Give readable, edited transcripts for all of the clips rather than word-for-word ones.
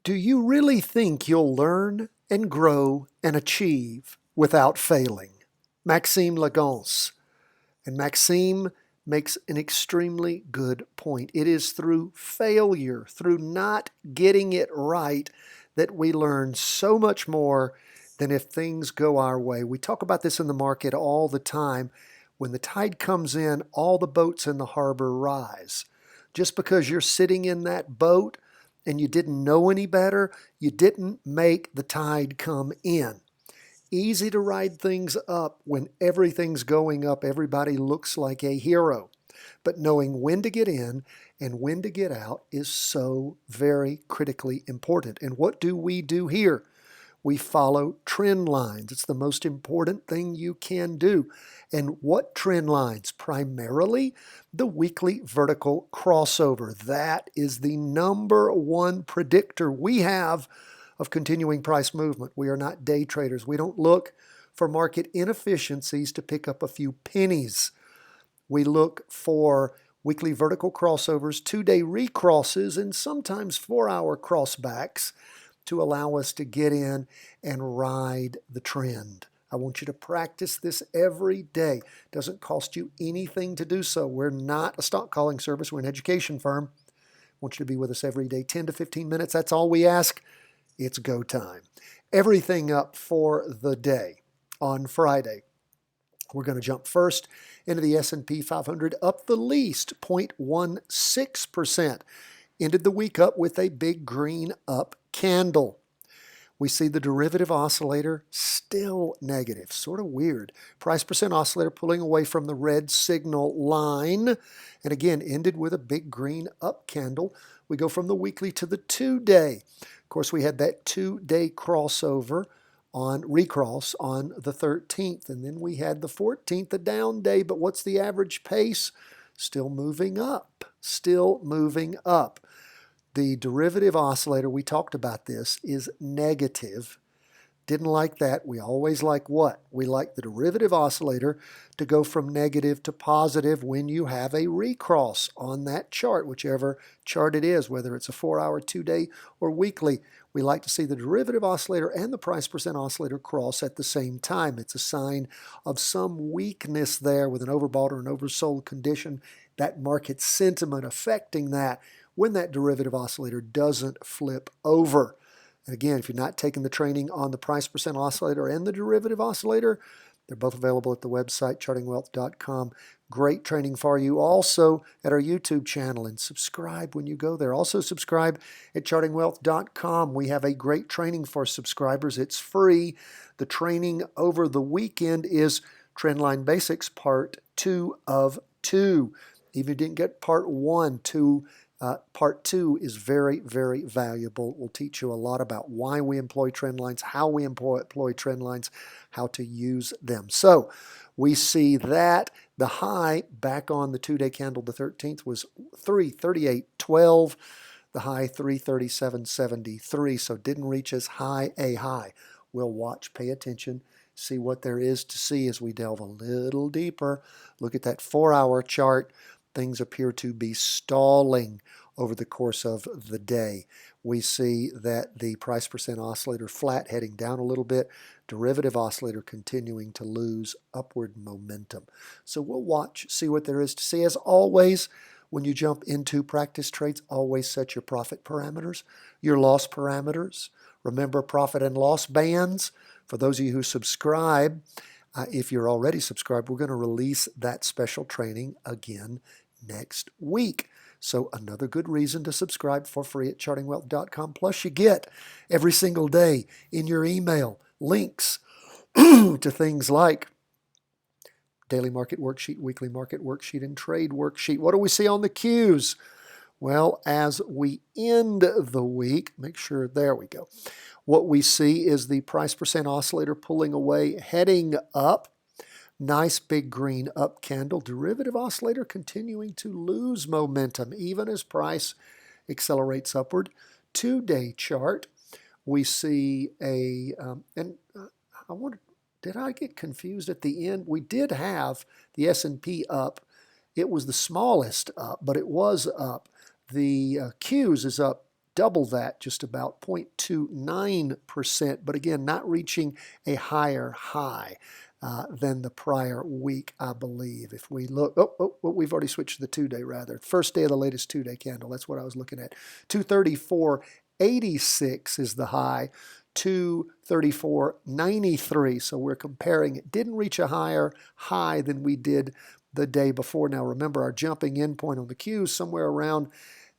Do you really think you'll learn and grow and achieve without failing? Maxime Lagacé. And Maxime makes an extremely good point. It is through failure, through not getting it right, that we learn so much more than if things go our way. We talk about this in the market all the time. When the tide comes in, all the boats in the harbor rise. Just because you're sitting in that boat and you didn't know any better, you didn't make the tide come in. Easy to ride things up when everything's going up. Everybody looks like a hero. But knowing when to get in and when to get out is so very critically important. And what do we do here? We follow trend lines. It's the most important thing you can do. And what trend lines? Primarily the weekly vertical crossover. That is the number one predictor we have of continuing price movement. We are not day traders. We don't look for market inefficiencies to pick up a few pennies. We look for weekly vertical crossovers, 2-day recrosses, and sometimes 4-hour crossbacks to allow us to get in and ride the trend. I want you to practice this every day. It doesn't cost you anything to do so. We're not a stock calling service. We're an education firm. I want you to be with us every day, 10 to 15 minutes. That's all we ask. It's go time. Everything up for the day on Friday. We're going to jump first into the S&P 500, up the least 0.16%. Ended the week up with a big green up candle. We see the derivative oscillator still negative. Sort of weird. Price percent oscillator pulling away from the red signal line. And again, ended with a big green up candle. We go from the weekly to the 2-day. Of course, we had that 2-day crossover on recross on the 13th. And then we had the 14th, a down day. But what's the average pace? Still moving up. Still moving up. The derivative oscillator, we talked about this, is negative. Didn't like that. We always like what? We like the derivative oscillator to go from negative to positive when you have a recross on that chart, whichever chart it is, whether it's a 4-hour, 2-day, or weekly. We like to see the derivative oscillator and the price percent oscillator cross at the same time. It's a sign of some weakness there with an overbought or an oversold condition, that market sentiment affecting that when that derivative oscillator doesn't flip over. And again, if you're not taking the training on the price percent oscillator and the derivative oscillator, they're both available at the website, chartingwealth.com. Great training for you. Also at our YouTube channel, and subscribe when you go there. Also subscribe at chartingwealth.com. We have a great training for subscribers. It's free. The training over the weekend is Trendline Basics Part 2 of 2. If you didn't get Part 1, Part 2 is very, very valuable. We'll teach you a lot about why we employ trend lines, how we employ trend lines, how to use them. So we see that the high back on the 2-day candle, the 13th, was 338.12. The high 337.73. So didn't reach as high a high. We'll watch, pay attention, see what there is to see as we delve a little deeper. Look at that 4-hour chart. Things appear to be stalling over the course of the day. We see that the price percent oscillator flat, heading down a little bit, derivative oscillator continuing to lose upward momentum. So we'll watch, see what there is to see. As always, when you jump into practice trades, always set your profit parameters, your loss parameters. Remember profit and loss bands. For those of you who subscribe, if you're already subscribed, we're going to release that special training again next week. So another good reason to subscribe for free at chartingwealth.com. Plus you get every single day in your email links to things like daily market worksheet, weekly market worksheet, and trade worksheet. What do we see on the cues? Well, as we end the week, make sure, there we go. What we see is the price percent oscillator pulling away, heading up. Nice big green up candle. Derivative oscillator continuing to lose momentum even as price accelerates upward. 2-day chart, we see I wonder, did I get confused at the end? We did have the S&P up. It was the smallest up, but it was up. The Qs is up double that, just about 0.29%, but again, not reaching a higher high than the prior week, I believe. If we look, we've already switched to the 2-day rather. First day of the latest 2-day candle, that's what I was looking at. 234.86 is the high, 234.93. So we're comparing. It didn't reach a higher high than we did the day before. Now remember, our jumping in point on the Qs somewhere around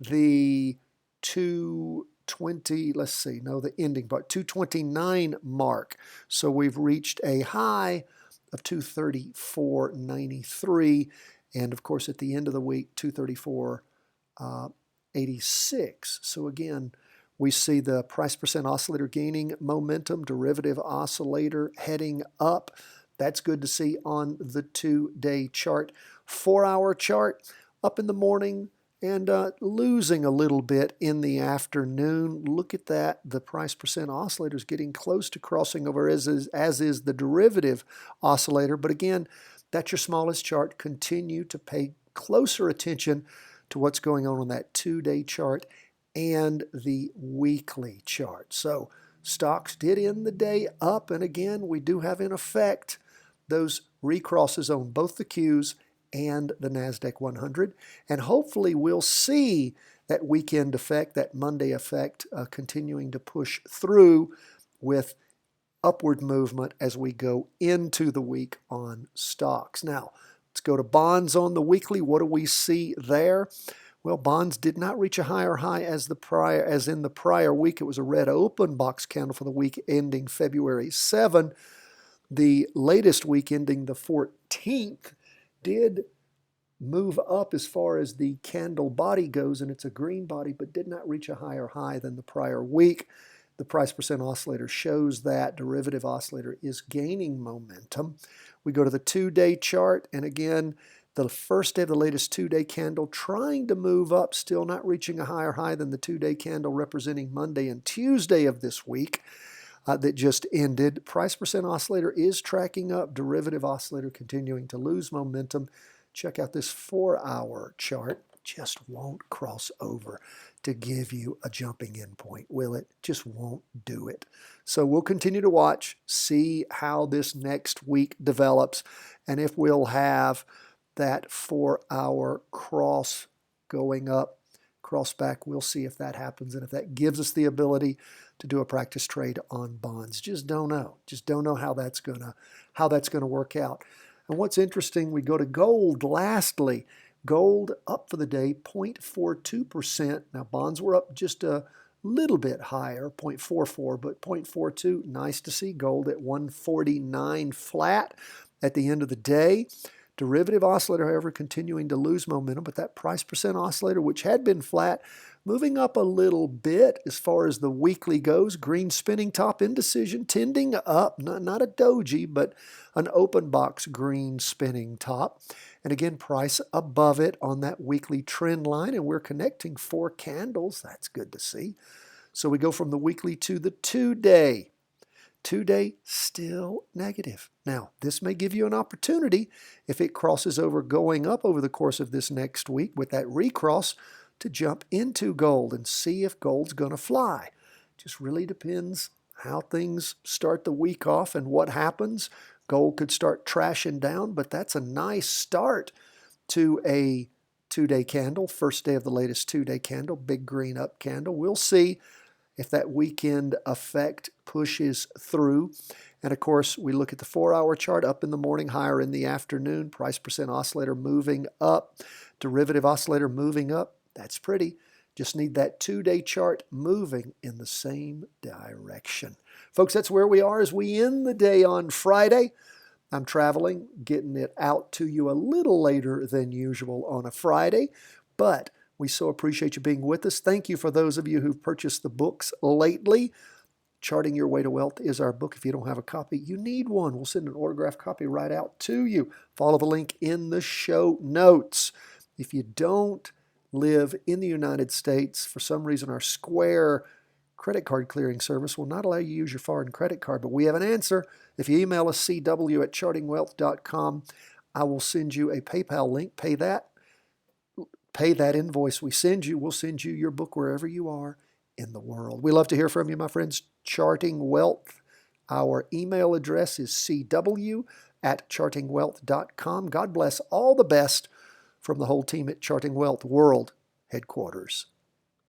the 220, let's see, no, the ending part, 229 mark. So we've reached a high of 234.93. And of course, at the end of the week, 234.86. So again, we see the price percent oscillator gaining momentum, derivative oscillator heading up. That's good to see on the 2-day chart. 4-hour chart, up in the morning and losing a little bit in the afternoon. Look at that. The price percent oscillator is getting close to crossing over, as is the derivative oscillator. But again, that's your smallest chart. Continue to pay closer attention to what's going on that 2-day chart and the weekly chart. So stocks did end the day up, and again, we do have in effect those recrosses on both the Qs and the NASDAQ 100, and hopefully we'll see that weekend effect, that Monday effect, continuing to push through with upward movement as we go into the week on stocks. Now, let's go to bonds on the weekly. What do we see there? Well, bonds did not reach a higher high as in the prior week. It was a red open box candle for the week ending February 7. The latest week ending the 14th did move up as far as the candle body goes, and it's a green body, but did not reach a higher high than the prior week. The price percent oscillator shows that derivative oscillator is gaining momentum. We go to the 2-day chart, and again, the first day of the latest 2-day candle trying to move up, still not reaching a higher high than the 2-day candle representing Monday and Tuesday of this week that just ended. Price percent oscillator is tracking up. Derivative oscillator continuing to lose momentum. Check out this 4-hour chart. Just won't cross over to give you a jumping in point, will it? Just won't do it. So we'll continue to watch, see how this next week develops, and if we'll have that 4-hour cross going up, cross back, we'll see if that happens and if that gives us the ability to do a practice trade on bonds. Just don't know. Just don't know how that's gonna work out. And what's interesting, we go to gold lastly. Gold up for the day, 0.42%. Now bonds were up just a little bit higher, 0.44, but 0.42. Nice to see gold at 149 flat at the end of the day. Derivative oscillator, however, continuing to lose momentum, but that price percent oscillator, which had been flat, moving up a little bit as far as the weekly goes. Green spinning top, indecision tending up, not a doji, but an open box green spinning top. And again, price above it on that weekly trend line, and we're connecting 4 candles. That's good to see. So we go from the weekly to the 2-day. 2-day still negative. Now, this may give you an opportunity if it crosses over going up over the course of this next week with that recross to jump into gold and see if gold's going to fly. Just really depends how things start the week off and what happens. Gold could start trashing down, but that's a nice start to a 2-day candle, first day of the latest 2-day candle, big green up candle. We'll see if that weekend effect pushes through. And of course, we look at the 4-hour chart, up in the morning, higher in the afternoon, price percent oscillator moving up, derivative oscillator moving up. That's pretty. Just need that 2-day chart moving in the same direction. Folks, that's where we are as we end the day on Friday. I'm traveling, getting it out to you a little later than usual on a Friday, but we so appreciate you being with us. Thank you for those of you who've purchased the books lately. Charting Your Way to Wealth is our book. If you don't have a copy, you need one. We'll send an autographed copy right out to you. Follow the link in the show notes. If you don't live in the United States, for some reason our Square credit card clearing service will not allow you to use your foreign credit card, but we have an answer. If you email us cw@chartingwealth.com, I will send you a PayPal link. Pay that invoice we send you. We'll send you your book wherever you are in the world. We love to hear from you, my friends. Charting Wealth. Our email address is cw@chartingwealth.com. God bless. All the best from the whole team at Charting Wealth World Headquarters.